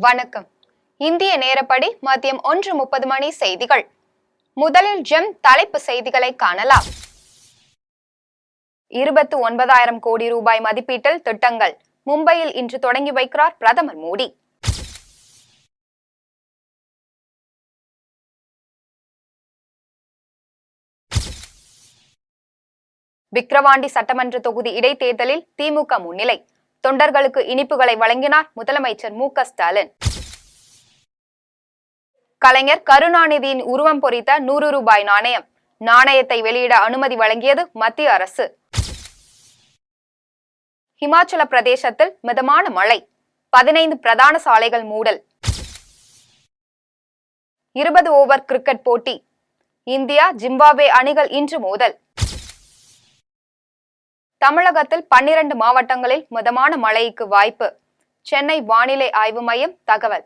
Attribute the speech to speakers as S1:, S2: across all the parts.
S1: வணக்கம். இந்திய நேரப்படி மதியம் 1:30 மணி செய்திகள். முதலில் ஜெம் தலைப்பு செய்திகளை காணலாம். 29,000 கோடி ரூபாய் மதிப்பீட்டில் திட்டங்கள். மும்பையில் இன்று தொடங்கி வைக்கிறார் பிரதமர் மோடி. விக்கிரவாண்டி சட்டமன்ற தொகுதி இடைத்தேர்தலில் திமுக முன்னிலை. தொண்டர்களுக்கு இனிப்புகளை வழங்கினார் முதலமைச்சர் மு க ஸ்டாலின். கலைஞர் கருணாநிதியின் உருவம் பொறித்த 100 ரூபாய் நாணயம். நாணயத்தை வெளியிட அனுமதி வழங்கியது மத்திய அரசு. ஹிமாச்சல பிரதேசத்தில் மிதமான மழை. 15 பிரதான சாலைகள் மூடல். 20 ஓவர் கிரிக்கெட் போட்டி. இந்தியா ஜிம்பாப்வே அணிகள் இன்று மோதல். தமிழகத்தில் 12 மாவட்டங்களில் மிதமான மழைக்கு வாய்ப்பு. சென்னை வானிலை ஆய்வு மையம் தகவல்.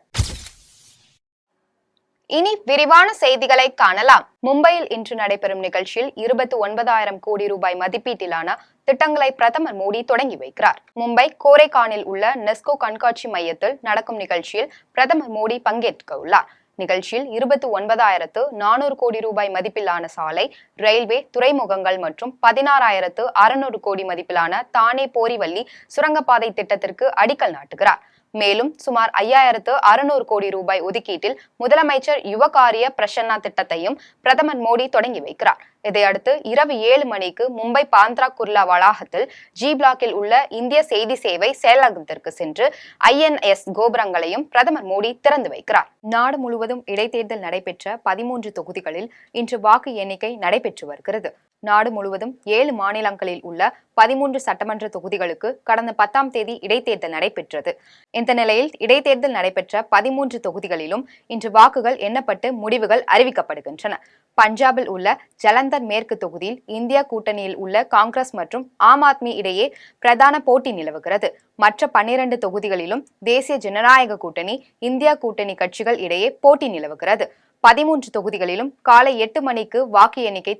S1: இனி விரிவான செய்திகளை காணலாம். மும்பையில் இன்று நடைபெறும் நிகழ்ச்சியில் 29,000 கோடி ரூபாய் மதிப்பீட்டிலான திட்டங்களை பிரதமர் மோடி தொடங்கி வைக்கிறார். மும்பை கோரைக்கானில் உள்ள நெஸ்கோ கண்காட்சி மையத்தில் நடக்கும் நிகழ்ச்சியில் பிரதமர் மோடி பங்கேற்க உள்ளார். நிகழ்ச்சியில் 29,400 கோடி ரூபாய் மதிப்பிலான சாலை, ரயில்வே, துறைமுகங்கள் மற்றும் 16,600 கோடி மதிப்பிலான தானே போரிவல்லி சுரங்கப்பாதை திட்டத்திற்கு அடிக்கல் நாட்டுகிறார். மேலும் சுமார் 5,600 கோடி ரூபாய் ஒதுக்கீட்டில் முதலமைச்சர் யுவகாரிய பிரசன்னா திட்டத்தையும் பிரதமர் மோடி தொடங்கி வைக்கிறார். இதையடுத்து இரவு 7 மணிக்கு மும்பை பாந்த்ரா குர்லா வளாகத்தில் ஜி பிளாக்கில் உள்ள இந்திய செய்தி சேவை செயலகத்திற்கு சென்று INS கோபுரங்களையும் பிரதமர் மோடி திறந்து வைக்கிறார். நாடு முழுவதும் இடைத்தேர்தல் நடைபெற்ற 13 தொகுதிகளில் இன்று வாக்கு எண்ணிக்கை நடைபெற்று வருகிறது. நாடு முழுவதும் 7 மாநிலங்களில் உள்ள 13 சட்டமன்ற தொகுதிகளுக்கு கடந்த 10ஆம் தேதி இடைத்தேர்தல் நடைபெற்றது. இந்த நிலையில் இடைத்தேர்தல் நடைபெற்ற 13 தொகுதிகளிலும் இன்று வாக்குகள் எண்ணப்பட்டு முடிவுகள் அறிவிக்கப்படுகின்றன. பஞ்சாபில் உள்ள ஜலந்தர் மேற்கு தொகுதியில் இந்தியா கூட்டணியில் உள்ள காங்கிரஸ் மற்றும் ஆம் ஆத்மி இடையே பிரதான போட்டி நிலவுகிறது. மற்ற 12 தொகுதிகளிலும் தேசிய ஜனநாயக கூட்டணி, இந்தியா கூட்டணி கட்சிகள் இடையே போட்டி நிலவுகிறது. 13 தொகுதிகளிலும் காலை 8 மணிக்கு வாக்கு எண்ணிக்கை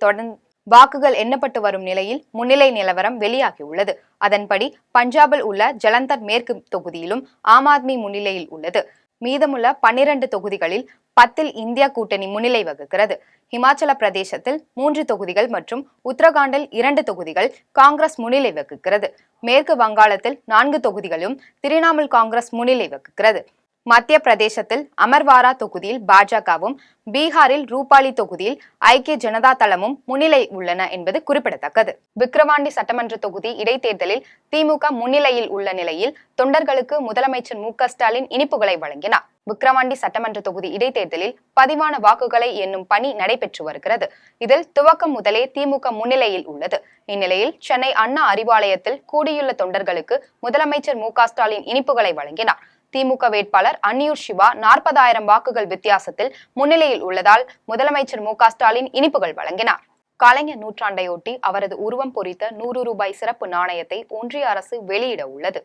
S1: வாக்குகள் எண்ணப்பட்டு வரும் நிலையில் முன்னிலை நிலவரம் வெளியாகியுள்ளது. அதன்படி பஞ்சாபில் உள்ள ஜலந்தர் மேற்கு தொகுதியிலும் ஆம் ஆத்மி முன்னிலையில் உள்ளது. மீதமுள்ள 12 தொகுதிகளில் 10இல் இந்தியா கூட்டணி முன்னிலை வகிக்கிறது. ஹிமாச்சல பிரதேசத்தில் 3 தொகுதிகள் மற்றும் உத்தரகாண்டில் 2 தொகுதிகள் காங்கிரஸ் முன்னிலை வகிக்கிறது. மேற்கு வங்காளத்தில் 4 தொகுதிகளும் திரிணாமுல் காங்கிரஸ் முன்னிலை வகிக்கிறது. மத்திய பிரதேசத்தில் அமர்வாரா தொகுதியில் பாஜகவும், பீகாரில் ரூபாலி தொகுதியில் ஐக்கிய ஜனதா தளமும் முன்னிலை உள்ளன என்பது குறிப்பிடத்தக்கது. விக்கிரவாண்டி சட்டமன்ற தொகுதி இடைத்தேர்தலில் திமுக முன்னிலையில் உள்ள நிலையில் தொண்டர்களுக்கு முதலமைச்சர் மு க ஸ்டாலின் இனிப்புகளை வழங்கினார். விக்கிரவாண்டி சட்டமன்ற தொகுதி இடைத்தேர்தலில் பதிவான வாக்குகளை எண்ணும் பணி நடைபெற்று வருகிறது. இதில் துவக்கம் முதலே திமுக முன்னிலையில் உள்ளது. இந்நிலையில் சென்னை அண்ணா அறிவாலயத்தில் கூடியுள்ள தொண்டர்களுக்கு முதலமைச்சர் மு க ஸ்டாலின் இனிப்புகளை வழங்கினார். திமுக வேட்பாளர் அன்னியூர் சிவா 40,000 வாக்குகள் வித்தியாசத்தில் முன்னிலையில் உள்ளதால் முதலமைச்சர் மு க ஸ்டாலின் இனிப்புகள் வழங்கினார். கலைஞர் நூற்றாண்டையொட்டி அவரது உருவம் பொறித்த 100 ரூபாய் சிறப்பு நாணயத்தை ஒன்றிய அரசு வெளியிட உள்ளது.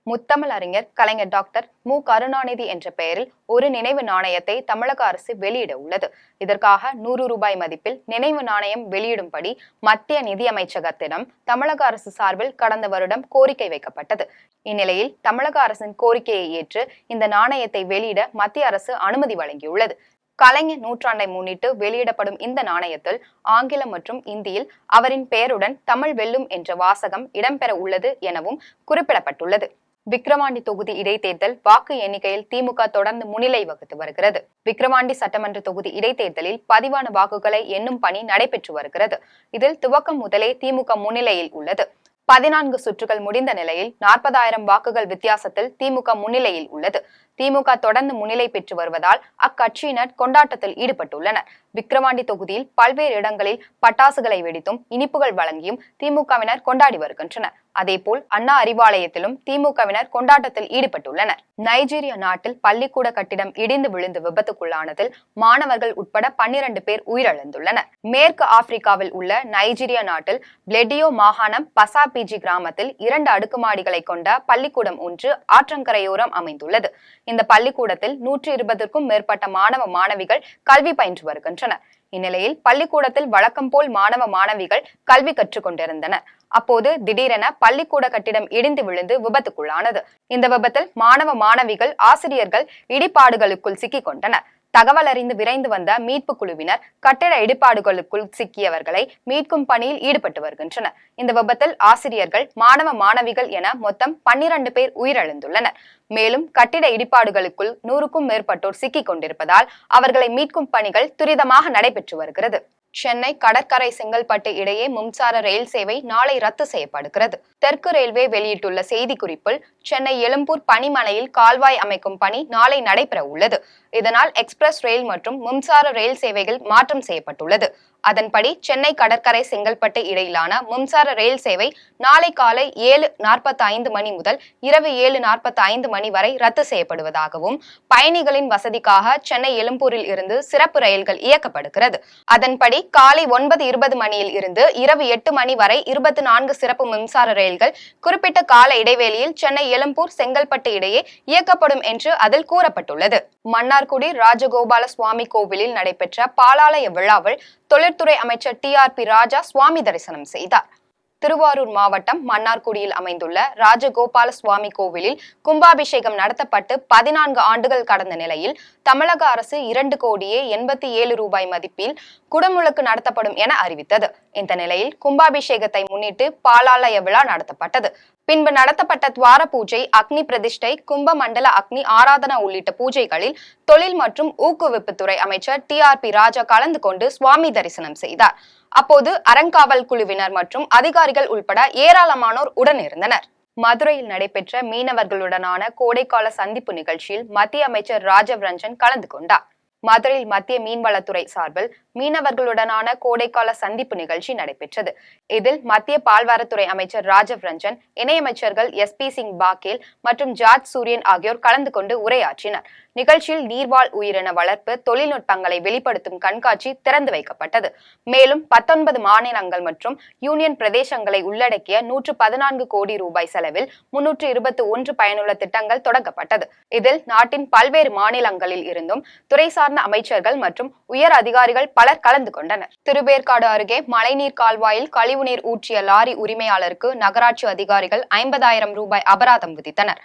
S1: முத்தமிழ் அறிஞர் கலைஞர் டாக்டர் மு கருணாநிதி என்ற பெயரில் ஒரு நினைவு நாணயத்தை தமிழக அரசு வெளியிட உள்ளது. இதற்காக 100 ரூபாய் மதிப்பில் நினைவு நாணயம் வெளியிடும்படி மத்திய நிதியமைச்சகத்திடம் தமிழக அரசு சார்பில் கடந்த வருடம் கோரிக்கை வைக்கப்பட்டது. இந்நிலையில் தமிழக அரசின் கோரிக்கையை ஏற்று இந்த நாணயத்தை வெளியிட மத்திய அரசு அனுமதி வழங்கியுள்ளது. கலைஞர் நூற்றாண்டை முன்னிட்டு வெளியிடப்படும் இந்த நாணயத்தில் ஆங்கிலம் மற்றும் இந்தியில் அவரின் பெயருடன் தமிழ் வெல்லும் என்ற வாசகம் இடம்பெற உள்ளது எனவும் குறிப்பிடப்பட்டுள்ளது. விக்கிரவாண்டி தொகுதி இடைத்தேர்தல் வாக்கு எண்ணிக்கையில் திமுக தொடர்ந்து முன்னிலை வகித்து வருகிறது. விக்கிரவாண்டி சட்டமன்ற தொகுதி இடைத்தேர்தலில் பதிவான வாக்குகளை எண்ணும் பணி நடைபெற்று வருகிறது. இதில் துவக்கம் முதலே திமுக முன்னிலையில் உள்ளது. 14 சுற்றுகள் முடிந்த நிலையில் 40,000 வாக்குகள் வித்தியாசத்தில் திமுக முன்னிலையில் உள்ளது. திமுக தொடர்ந்து முன்னிலை பெற்று வருவதால் அக்கட்சியினர் கொண்டாட்டத்தில் ஈடுபட்டுள்ளனர். விக்கிரவாண்டி தொகுதியில் பல்வேறு இடங்களில் பட்டாசுகளை வெடித்தும் இனிப்புகள் வழங்கியும் திமுகவினர் கொண்டாடி வருகின்றனர். அதேபோல் அண்ணா அறிவாலயத்திலும் திமுகவினர் கொண்டாட்டத்தில் ஈடுபட்டுள்ளனர். நைஜீரியா நாட்டில் பள்ளிக்கூட கட்டிடம் இடிந்து விழுந்து விபத்துக்குள்ளானதில் மாணவர்கள் உட்பட 12 பேர் உயிரிழந்துள்ளனர். மேற்கு ஆப்பிரிக்காவில் உள்ள நைஜீரியா நாட்டில் பிளெடியோ மாகாணம் பசாபிஜி கிராமத்தில் 2 அடுக்குமாடிகளை கொண்ட பள்ளிக்கூடம் ஒன்று ஆற்றங்கரையோரம் அமைந்துள்ளது. இந்த பள்ளிக்கூடத்தில் 120க்கும் மேற்பட்ட மாணவ மாணவிகள் கல்வி பயின்று வருகின்றனர். இந்நிலையில் பள்ளிக்கூடத்தில் வழக்கம் போல் மாணவ மாணவிகள் கல்வி கற்றுக் கொண்டிருந்தனர். அப்போது திடீரென பள்ளிக்கூட கட்டிடம் இடிந்து விழுந்து விபத்துக்குள்ளானது. இந்த விபத்தில் மாணவ மாணவிகள் ஆசிரியர்கள் இடிபாடுகளுக்குள் சிக்கிக் கொண்டனர். தகவல் அறிந்து விரைந்து வந்த மீட்பு குழுவினர் கட்டிட இடிபாடுகளுக்குள் சிக்கியவர்களை மீட்கும் பணியில் ஈடுபட்டு வருகின்றனர். இந்த விபத்தில் ஆசிரியர்கள், மாணவ மாணவிகள் என மொத்தம் 12 பேர் உயிரிழந்துள்ளனர். மேலும் கட்டிட இடிபாடுகளுக்குள் 100க்கும் மேற்பட்டோர் சிக்கிக் கொண்டிருப்பதால் அவர்களை மீட்கும் பணிகள் துரிதமாக நடைபெற்று வருகிறது. சென்னை கடற்கரை செங்கல்பட்டு இடையே மின்சார ரயில் சேவை நாளை ரத்து செய்யப்படுகிறது. தெற்கு ரயில்வே வெளியிட்டுள்ள செய்திக்குறிப்பில் சென்னை எழும்பூர் பணிமனையில் கால்வாய் அமைக்கும் பணி நாளை நடைபெற உள்ளது. இதனால் எக்ஸ்பிரஸ் ரயில் மற்றும் மின்சார ரயில் சேவைகள் மாற்றம் செய்யப்பட்டுள்ளது. அதன்படி சென்னை கடற்கரை செங்கல்பட்டு இடையிலான மின்சார ரயில் சேவை நாளை காலை 7:45 மணி முதல் இரவு 7:45 மணி வரை ரத்து செய்யப்படுவதாகவும், பயணிகளின் வசதிக்காக சென்னை எழும்பூரில் இருந்து சிறப்பு ரயில்கள் இயக்கப்படுகிறது. அதன்படி காலை 9:20 மணியில் இருந்து இரவு 8 மணி வரை 24 சிறப்பு மின்சார ரயில்கள் குறிப்பிட்ட கால இடைவெளியில் சென்னை எழும்பூர் செங்கல்பட்டு இடையே இயக்கப்படும் என்று அதில் கூறப்பட்டுள்ளது. மன்னார்குடி ராஜகோபால சுவாமி கோவிலில் நடைபெற்ற பாலாலய விழாவில் தொழிற்துறை அமைச்சர் TRP ராஜா சுவாமி தரிசனம் செய்தார். திருவாரூர் மாவட்டம் மன்னார்குடியில் அமைந்துள்ள ராஜகோபால சுவாமி கோவிலில் கும்பாபிஷேகம் நடத்தப்பட்டு 14 ஆண்டுகள் கடந்த நிலையில் தமிழக அரசு 2,87,00,000 ரூபாய் மதிப்பில் குடமுழுக்கு நடத்தப்படும் என அறிவித்தது. இந்த நிலையில் கும்பாபிஷேகத்தை முன்னிட்டு பாலாலய விழா நடத்தப்பட்டது. பின்பு நடத்தப்பட்ட துவார பூஜை, அக்னி பிரதிஷ்டை, கும்ப மண்டல அக்னி ஆராதனா உள்ளிட்ட பூஜைகளில் தொழில் மற்றும் ஊக்குவிப்புத்துறை அமைச்சர் TRP ராஜா கலந்து கொண்டு சுவாமி தரிசனம் செய்தார். அப்போது அறங்காவல் குழுவினர் மற்றும் அதிகாரிகள் உட்பட ஏராளமானோர் உடன் இருந்தனர். மதுரையில் நடைபெற்ற மீனவர்களுடனான கோடைக்கால சந்திப்பு நிகழ்ச்சியில் மத்திய அமைச்சர் ராஜவ் ரஞ்சன் கலந்து கொண்டார். மதுரையில் மத்திய மீன்வளத்துறை சார்பில் மீனவர்களுடனான கோடைக்கால சந்திப்பு நிகழ்ச்சி நடைபெற்றது. இதில் மத்திய பால்வளத்துறை அமைச்சர் ராஜவ் ரஞ்சன், இணையமைச்சர்கள் SP சிங் பாக்கேல் மற்றும் ஜார்ஜ் சூரியன் ஆகியோர் கலந்து கொண்டு உரையாற்றினர். நிகழ்ச்சியில் நீர்வாழ் உயிரின வளர்ப்பு தொழில்நுட்பங்களை வெளிப்படுத்தும் கண்காட்சி திறந்து வைக்கப்பட்டது. மேலும் 19 மாநிலங்கள் மற்றும் யூனியன் பிரதேசங்களை உள்ளடக்கிய 114 கோடி ரூபாய் செலவில் 321 பயனுள்ள திட்டங்கள் தொடங்கப்பட்டது. இதில் நாட்டின் பல்வேறு மாநிலங்களில் இருந்தும் துறை சார்ந்த அமைச்சர்கள் மற்றும் உயர் அதிகாரிகள் பலர் கலந்து கொண்டனர். திருவேற்காடு அருகே மழைநீர் கால்வாயில் கழிவுநீர் ஊற்றிய லாரி உரிமையாளருக்கு நகராட்சி அதிகாரிகள் 50,000 ரூபாய் அபராதம் விதித்தனர்.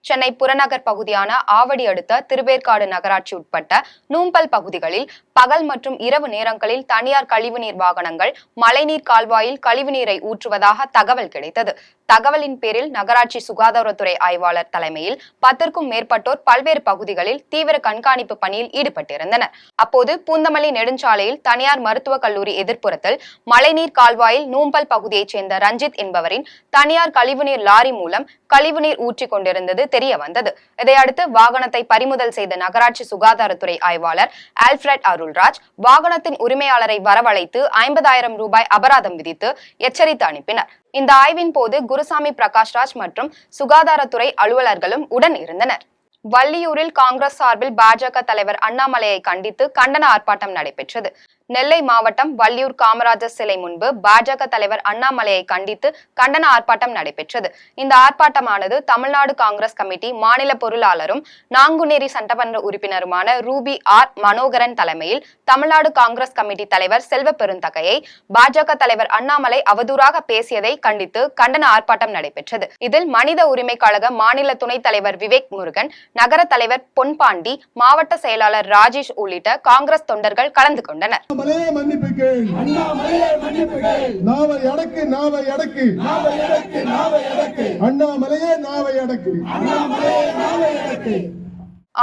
S1: சென்னை புறநகர் பகுதியான ஆவடி அடுத்த திருவேற்காடு நகராட்சி உட்பட்ட நூம்பல் பகுதிகளில் பகல் மற்றும் இரவு நேரங்களில் தனியார் கழிவுநீர் வாகனங்கள் மழைநீர் கால்வாயில் கழிவுநீரை ஊற்றுவதாக தகவல் கிடைத்தது. தகவலின் பேரில் நகராட்சி சுகாதாரத்துறை ஆய்வாளர் தலைமையில் 10க்கும் மேற்பட்டோர் பல்வேறு பகுதிகளில் தீவிர கண்காணிப்பு பணியில் ஈடுபட்டிருந்தனர். அப்போது பூந்தமல்லி நெடுஞ்சாலையில் தனியார் மருத்துவக் கல்லூரி எதிர்ப்புறத்தில் மழைநீர் கால்வாயில் நூம்பல் பகுதியைச் சேர்ந்த ரஞ்சித் என்பவரின் தனியார் கழிவுநீர் லாரி மூலம் கழிவுநீர் ஊற்றிக் கொண்டிருந்தது தெரிய வந்தது. இதையடுத்து வாகனத்தை பறிமுதல் செய்த நகராட்சி சுகாதாரத்துறை ஆய்வாளர் ஆல்ஃபிரட் அருள்ராஜ் வாகனத்தின் உரிமையாளரை வரவழைத்து 50,000 ரூபாய் அபராதம் விதித்து எச்சரித்து அனுப்பினர். இந்த ஆய்வின் போது குருசாமி பிரகாஷ்ராஜ் மற்றும் சுகாதாரத்துறை அலுவலர்களும் உடன் இருந்தனர். வள்ளியூரில் காங்கிரஸ் சார்பில் பாஜக தலைவர் அண்ணாமலையை கண்டித்து கண்டன ஆர்ப்பாட்டம் நடைபெற்றது. நெல்லை மாவட்டம் வள்ளியூர் காமராஜர் சிலை முன்பு பாஜக தலைவர் அண்ணாமலையை கண்டித்து கண்டன ஆர்ப்பாட்டம் நடைபெற்றது. இந்த ஆர்ப்பாட்டமானது தமிழ்நாடு காங்கிரஸ் கமிட்டி மாநில பொருளாளரும் நாங்குநேரி சட்டமன்ற உறுப்பினருமான ரூபி ஆர் மனோகரன் தலைமையில் தமிழ்நாடு காங்கிரஸ் கமிட்டி தலைவர் செல்வ பெருந்தகையை பாஜக தலைவர் அண்ணாமலை அவதூறாக பேசியதை கண்டித்து கண்டன ஆர்ப்பாட்டம் நடைபெற்றது. இதில் மனித உரிமை கழக மாநில துணைத் தலைவர் விவேக் முருகன், நகர தலைவர் பொன்பாண்டி, மாவட்ட செயலாளர் ராஜேஷ் உள்ளிட்ட காங்கிரஸ் தொண்டர்கள் கலந்து கொண்டனர்.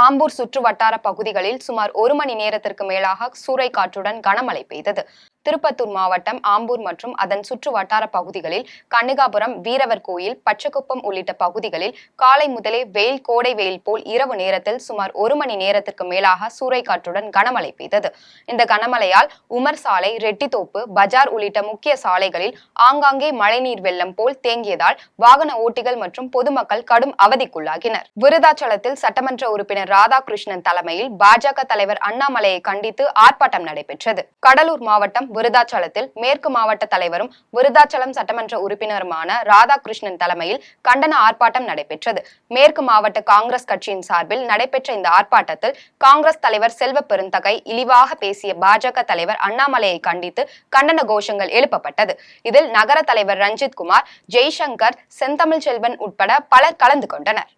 S1: ஆம்பூர் சுற்று வட்டார பகுதிகளில் சுமார் 1 மணி நேரத்திற்கு மேலாக சூறைக்காற்றுடன் கனமழை பெய்தது. திருப்பத்தூர் மாவட்டம் ஆம்பூர் மற்றும் அதன் சுற்று வட்டார பகுதிகளில் கன்னிகாபுரம், வீரவர் கோயில், பச்சைக்குப்பம் உள்ளிட்ட பகுதிகளில் காலை முதலே வெயில், கோடை வெயில் போல் இரவு நேரத்தில் சுமார் 1 மணி நேரத்திற்கு மேலாக சூறைக்காற்றுடன் கனமழை பெய்தது. இந்த கனமழையால் உமர் சாலை, ரெட்டித்தோப்பு, பஜார் உள்ளிட்ட முக்கிய சாலைகளில் ஆங்காங்கே மழைநீர் வெள்ளம் போல் தேங்கியதால் வாகன ஓட்டிகள் மற்றும் பொதுமக்கள் கடும் அவதிக்குள்ளாகினர். விருதாச்சலத்தில் சட்டமன்ற உறுப்பினர் ராதாகிருஷ்ணன் தலைமையில் பாஜக தலைவர் அண்ணாமலையை கண்டித்து ஆர்ப்பாட்டம் நடைபெற்றது. கடலூர் மாவட்டம் விருதாச்சலத்தில் மேற்கு மாவட்ட தலைவரும் விருதாச்சலம் சட்டமன்ற உறுப்பினருமான ராதாகிருஷ்ணன் தலைமையில் கண்டன ஆர்ப்பாட்டம் நடைபெற்றது. மேற்கு மாவட்ட காங்கிரஸ் கட்சியின் சார்பில் நடைபெற்ற இந்த ஆர்ப்பாட்டத்தில் காங்கிரஸ் தலைவர் செல்வ பெருந்தகை இழிவாக பேசிய பாஜக தலைவர் அண்ணாமலையை கண்டித்து கண்டன கோஷங்கள் எழுப்பப்பட்டது. இதில் நகர தலைவர் ரஞ்சித் குமார், ஜெய்சங்கர், செந்தமிழ் செல்வன் உட்பட பலர் கலந்து கொண்டனர்.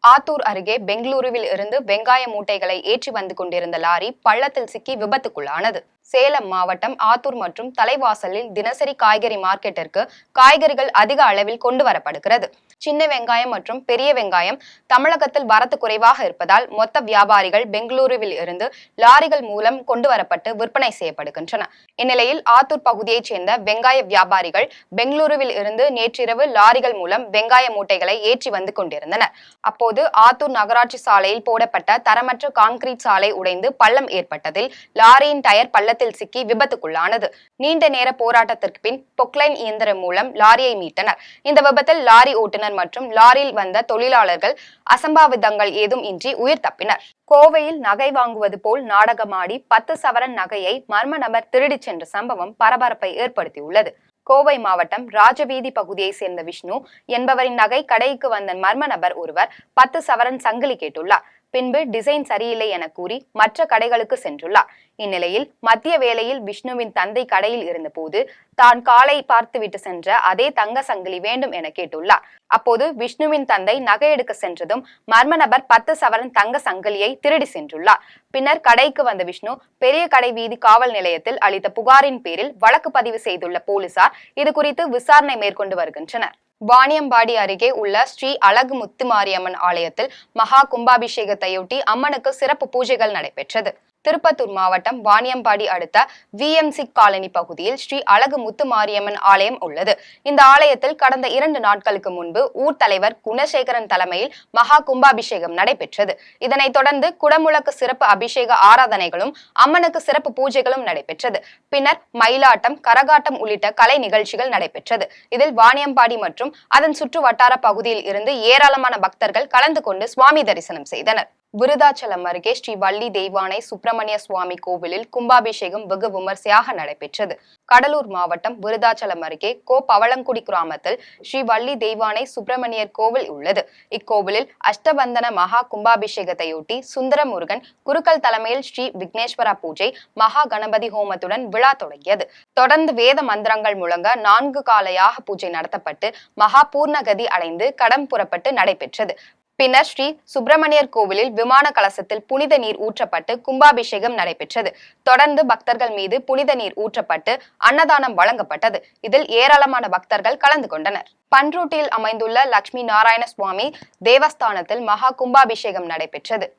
S1: ஆத்தூர் அருகே பெங்களூருவில் இருந்து வெங்காய மூட்டைகளை ஏற்றி வந்து கொண்டிருந்த லாரி பள்ளத்தில் சிக்கி விபத்துக்குள்ளானது. சேலம் மாவட்டம் ஆத்தூர் மற்றும் தலைவாசலில் தினசரி காய்கறி மார்க்கெட்டிற்கு காய்கறிகள் அதிக அளவில் கொண்டு வரப்படுகிறது. சின்ன வெங்காயம் மற்றும் பெரிய வெங்காயம் தமிழகத்தில் வரத்து குறைவாக இருப்பதால் மொத்த வியாபாரிகள் பெங்களூருவில் இருந்து லாரிகள் மூலம் கொண்டு வரப்பட்டு விற்பனை செய்யப்படுகின்றன. இந்நிலையில் ஆத்தூர் பகுதியைச் சேர்ந்த வெங்காய வியாபாரிகள் பெங்களூருவில் இருந்து நேற்றிரவு லாரிகள் மூலம் வெங்காய மூட்டைகளை ஏற்றி வந்து கொண்டிருந்தனர். அப்போது ஆத்தூர் நகராட்சி சாலையில் போடப்பட்ட தரமற்ற கான்கிரீட் சாலை உடைந்து பள்ளம் ஏற்பட்டதில் லாரியின் டயர் பள்ளத்தில் சிக்கி விபத்துக்குள்ளானது. நீண்ட நேர போராட்டத்திற்கு பின் பொக்லைன் இயந்திரம் மூலம் லாரியை மீட்டனர். இந்த விபத்தில் லாரி ஓட்டுநர் மற்றும் லாரியில் வந்த தொழிலாளர்கள் அசம்பாவிதங்கள் ஏதும் இன்றி உயிர் தப்பினர். கோவையில் நகை வாங்குவது போல் நாடகமாடி 10 சவரன் நகையை மர்ம நபர் திருடிச் சென்ற சம்பவம் பரபரப்பை ஏற்படுத்தியுள்ளது. கோவை மாவட்டம் ராஜவீதி பகுதியை சேர்ந்த விஷ்ணு என்பவரின் நகை கடைக்கு வந்த மர்ம நபர் ஒருவர் 10 சவரன் சங்கிலி கேட்டுள்ளார். பின்பு டிசைன் சரியில்லை என கூறி மற்ற கடைகளுக்கு சென்றுள்ளார். இந்நிலையில் மத்திய வேளையில் விஷ்ணுவின் தந்தை கடையில் இருந்த போது தான் காலை பார்த்துவிட்டு சென்ற அதே தங்க சங்கிலி வேண்டும் என கேட்டுள்ளார். அப்போது விஷ்ணுவின் தந்தை நகை எடுக்க சென்றதும் மர்ம நபர் 10 சவரன் தங்க சங்கிலியை திருடி சென்றுள்ளார். பின்னர் கடைக்கு வந்த விஷ்ணு பெரிய கடை வீதி காவல் நிலையத்தில் அளித்த புகாரின் பேரில் வழக்கு பதிவு செய்துள்ள போலீசார் இது குறித்து விசாரணை மேற்கொண்டு வருகின்றனர். வாணியம்பாடி அருகே உள்ள ஸ்ரீ அழகு முத்துமாரியம்மன் ஆலயத்தில் மகா கும்பாபிஷேகத்தையொட்டி அம்மனுக்கு சிறப்பு பூஜைகள் நடைபெற்றது. திருப்பத்தூர் மாவட்டம் வாணியம்பாடி அடுத்த VMC காலனி பகுதியில் ஸ்ரீ அழகு முத்துமாரியம்மன் ஆலயம் உள்ளது. இந்த ஆலயத்தில் கடந்த 2 நாட்களுக்கு முன்பு ஊர் தலைவர் குணசேகரன் தலைமையில் மகா கும்பாபிஷேகம் நடைபெற்றது. இதனைத் தொடர்ந்து குடமுழக்கு சிறப்பு அபிஷேக ஆராதனைகளும் அம்மனுக்கு சிறப்பு பூஜைகளும் நடைபெற்றது. பின்னர் மயிலாட்டம், கரகாட்டம் உள்ளிட்ட கலை நிகழ்ச்சிகள் நடைபெற்றது. இதில் வாணியம்பாடி மற்றும் அதன் சுற்று வட்டார பகுதியில் இருந்து ஏராளமான பக்தர்கள் கலந்து கொண்டு சுவாமி தரிசனம் செய்தனர். விருதாச்சலம் அருகே ஸ்ரீ வள்ளி தெய்வானை சுப்பிரமணிய சுவாமி கோவிலில் கும்பாபிஷேகம் வெகு விமர்சையாக நடைபெற்றது. கடலூர் மாவட்டம் விருதாச்சலம் அருகே பவளங்குடி கிராமத்தில் ஸ்ரீ வள்ளி தெய்வானை சுப்பிரமணியர் கோவில் உள்ளது. இக்கோவிலில் அஷ்டபந்தன மகா கும்பாபிஷேகத்தையொட்டி சுந்தரமுருகன் குருக்கள் தலைமையில் ஸ்ரீ விக்னேஸ்வரா பூஜை, மகா கணபதி ஹோமத்துடன் விழா தொடங்கியது. தொடர்ந்து வேத மந்திரங்கள் முழங்க 4 கால யாக பூஜை நடத்தப்பட்டு மகா பூர்ணகதி அடைந்து கடம் புறப்பட்டு நடைபெற்றது. பின்னர் ஸ்ரீ சுப்பிரமணியர் கோவிலில் விமான கலசத்தில் புனித நீர் ஊற்றப்பட்டு கும்பாபிஷேகம் நடைபெற்றது. தொடர்ந்து பக்தர்கள் மீது புனித நீர் ஊற்றப்பட்டு அன்னதானம் வழங்கப்பட்டது. இதில் ஏராளமான பக்தர்கள் கலந்து கொண்டனர். பன்ருட்டியில் அமைந்துள்ள லட்சுமி நாராயண சுவாமி தேவஸ்தானத்தில் மகா கும்பாபிஷேகம் நடைபெற்றது.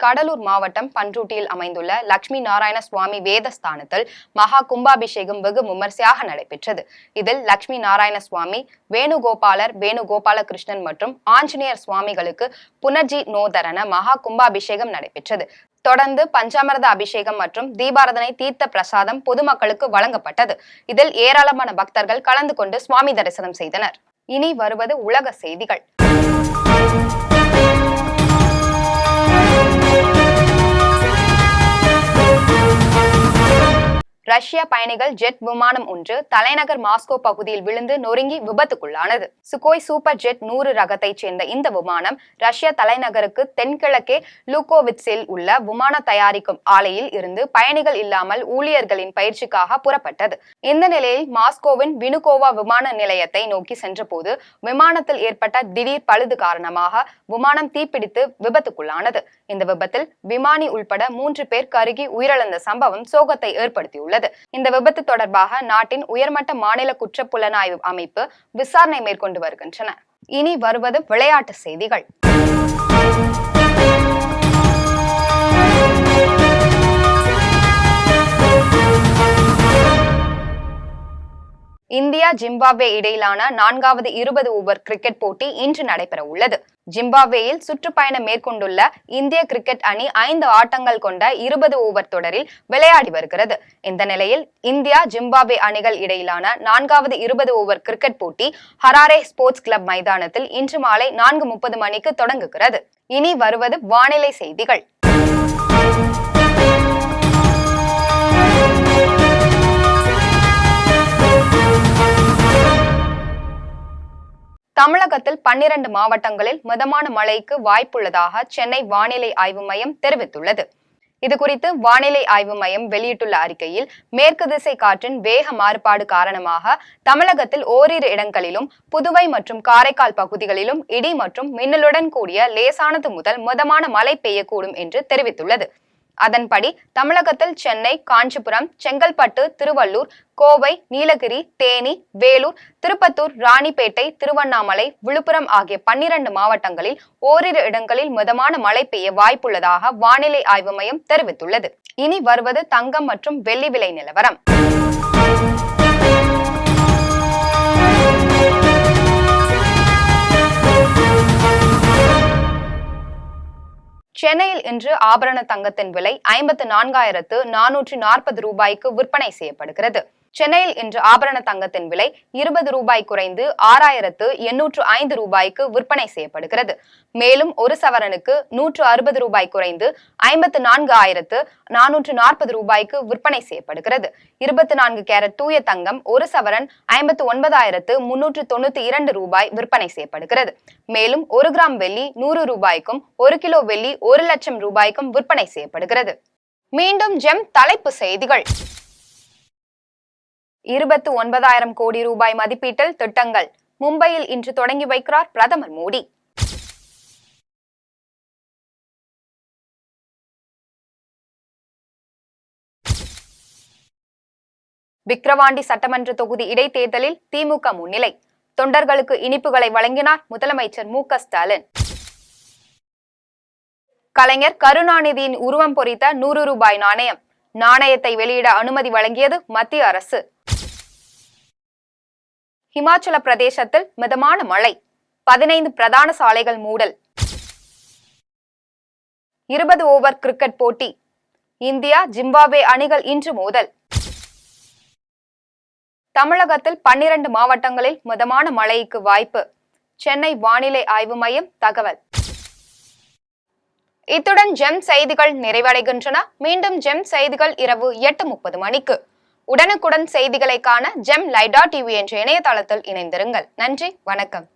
S1: கடலூர் மாவட்டம் பன்ருட்டியில் அமைந்துள்ள லட்சுமி நாராயண சுவாமி வேதஸ்தானத்தில் மகா கும்பாபிஷேகம் வெகு விமர்சையாக நடைபெற்றது. இதில் லட்சுமி நாராயண சுவாமி, வேணுகோபாலர், வேணுகோபால கிருஷ்ணன் மற்றும் ஆஞ்சநேயர் சுவாமிகளுக்கு புனர்ஜி நோதரண மகா கும்பாபிஷேகம் நடைபெற்றது. தொடர்ந்து பஞ்சாமிர்த அபிஷேகம் மற்றும் தீபாராதனை தீர்த்த பிரசாதம் பொதுமக்களுக்கு வழங்கப்பட்டது. இதில் ஏராளமான பக்தர்கள் கலந்து கொண்டு சுவாமி தரிசனம் செய்தனர். இனி வருவது உலக செய்திகள். ரஷ்ய பயணிகள் ஜெட் விமானம் ஒன்று தலைநகர் மாஸ்கோ பகுதியில் விழுந்து நொறுங்கி விபத்துக்குள்ளானது. சுகோய் சூப்பர் ஜெட் 100 ரகத்தைச் சேர்ந்த இந்த விமானம் ரஷ்ய தலைநகருக்கு தென்கிழக்கே லூகோவிட்ஸில் உள்ள விமான தயாரிக்கும் ஆலையில் இருந்து பயணிகள் இல்லாமல் ஊழியர்களின் பயிற்சிக்காக புறப்பட்டது. இந்த நிலையில் மாஸ்கோவின் வினுகோவா விமான நிலையத்தை நோக்கி சென்றபோது விமானத்தில் ஏற்பட்ட திடீர் பழுது காரணமாக விமானம் தீப்பிடித்து விபத்துக்குள்ளானது. இந்த விபத்தில் விமானி உள்பட 3 பேர் கருகி உயிரிழந்த சம்பவம் சோகத்தை ஏற்படுத்தியுள்ளது. இந்த விபத்து தொடர்பாக நாட்டின் உயர்மட்ட மாநில குற்றப்புலனாய்வு அமைப்பு விசாரணை மேற்கொண்டு வருகின்றன. இனி வருவது விளையாட்டு செய்திகள். இந்தியா ஜிம்பாப்வே இடையிலான 4வது 20 ஓவர் கிரிக்கெட் போட்டி இன்று நடைபெற உள்ளது. ஜிம்பாப்வேயில் சுற்றுப்பயணம் மேற்கொண்டுள்ள இந்திய கிரிக்கெட் அணி 5 ஆட்டங்கள் கொண்ட 20 ஓவர் தொடரில் விளையாடி வருகிறது. இந்த நிலையில் இந்தியா ஜிம்பாப்வே அணிகள் இடையிலான 4வது 20 ஓவர் கிரிக்கெட் போட்டி ஹராரே ஸ்போர்ட்ஸ் கிளப் மைதானத்தில் இன்று மாலை 4:30 மணிக்கு தொடங்குகிறது. இனி வருவது வானிலை செய்திகள். தமிழகத்தில் 12 மாவட்டங்களில் மிதமான மழைக்கு வாய்ப்புள்ளதாக சென்னை வானிலை ஆய்வு மையம் தெரிவித்துள்ளது. இதுகுறித்து வானிலை ஆய்வு மையம் வெளியிட்டுள்ள அறிக்கையில், மேற்கு திசை காற்றின் வேக மாறுபாடு காரணமாக தமிழகத்தில் ஓரிரு இடங்களிலும், புதுவை மற்றும் காரைக்கால் பகுதிகளிலும் இடி மற்றும் மின்னலுடன் கூடிய லேசானது முதல் மிதமான மழை பெய்யக்கூடும் என்று தெரிவித்துள்ளது. அதன்படி தமிழகத்தில் சென்னை, காஞ்சிபுரம், செங்கல்பட்டு, திருவள்ளூர், கோவை, நீலகிரி, தேனி, வேலூர், திருப்பத்தூர், ராணிப்பேட்டை, திருவண்ணாமலை, விழுப்புரம் ஆகிய 12 மாவட்டங்களில் ஓரிரு இடங்களில் மிதமான மழை பெய்ய வாய்ப்புள்ளதாக வானிலை ஆய்வு மையம் தெரிவித்துள்ளது. இனி வருவது தங்கம் மற்றும் வெள்ளி விலை நிலவரம். சென்னையில் இன்று ஆபரண தங்கத்தின் விலை 54,440 ரூபாய்க்கு விற்பனை செய்யப்படுகிறது. சென்னையில் இன்று ஆபரண தங்கத்தின் விலை 20 ரூபாய் குறைந்து 6,805 ரூபாய்க்கு விற்பனை செய்யப்படுகிறது. மேலும் ஒரு சவரனுக்கு 160 ரூபாய் குறைந்து 54,440 ரூபாய்க்கு விற்பனை செய்யப்படுகிறது. 24 கேரட் தூய தங்கம் ஒரு சவரன் 59,392 ரூபாய் விற்பனை செய்யப்படுகிறது. மேலும் 1 கிராம் வெள்ளி 100 ரூபாய்க்கும் 1 கிலோ வெள்ளி 1 லட்சம் ரூபாய்க்கும் விற்பனை செய்யப்படுகிறது. மீண்டும் ஜெம் தலைப்பு செய்திகள். 29,000 கோடி ரூபாய் மதிப்பீட்டில் திட்டங்கள் மும்பையில் இன்று தொடங்கி வைக்கிறார் பிரதமர் மோடி. விக்கிரவாண்டி சட்டமன்ற தொகுதி இடைத்தேர்தலில் திமுக முன்னிலை. தொண்டர்களுக்கு இனிப்புகளை வழங்கினார் முதலமைச்சர் மு க ஸ்டாலின். கலைஞர் கருணாநிதியின் உருவம் பொறித்த 100 ரூபாய் நாணயம். நாணயத்தை வெளியிட அனுமதி வழங்கியது மத்திய அரசு. ஹிமாச்சல பிரதேசத்தில் மிதமான மழை. 15 பிரதான சாலைகள் மூடல். 20 ஓவர் கிரிக்கெட் போட்டி. இந்தியா ஜிம்பாப்வே அணிகள் இன்று மோதல். தமிழகத்தில் 12 மாவட்டங்களில் மிதமான மழைக்கு வாய்ப்பு. சென்னை வானிலை ஆய்வு மையம் தகவல். இத்துடன் ஜெம் செய்திகள் நிறைவடைகின்றன. மீண்டும் ஜெம் செய்திகள் இரவு 8:30 மணிக்கு. உடனுக்குடன் செய்திகளை காண ஜெம் லைவ்.tv என்ற இணையதளத்தில் இணைந்திருங்கள். நன்றி, வணக்கம்.